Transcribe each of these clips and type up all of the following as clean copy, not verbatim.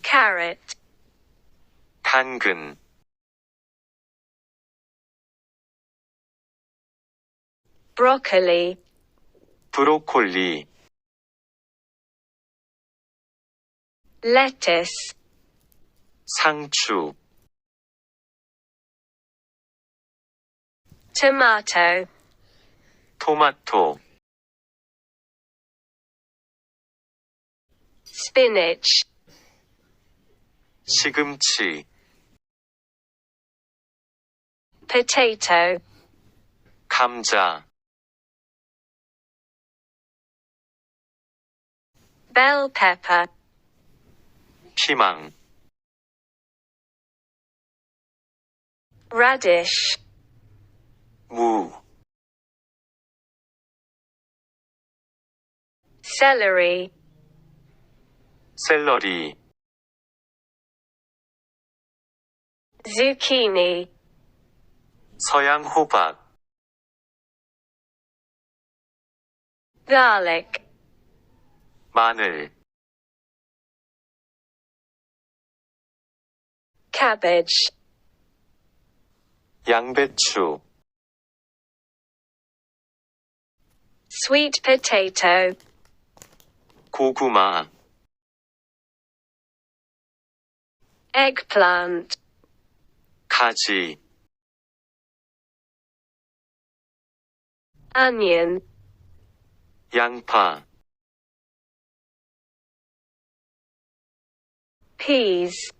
carrot, 당근, broccoli, 브로콜리, lettuce, 상추, tomato, 토마토, spinach, 시금치, potato, 감자, bell pepper, 피망, radish, 무, celery, 샐러리, zucchini, 서양 호박, garlic, 마늘, cabbage, 양배추, sweet potato, 고구마, eggplant, 가지, onion, 양파, peas,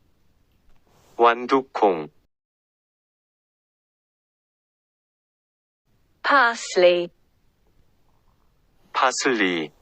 완두콩, parsley, 파슬리,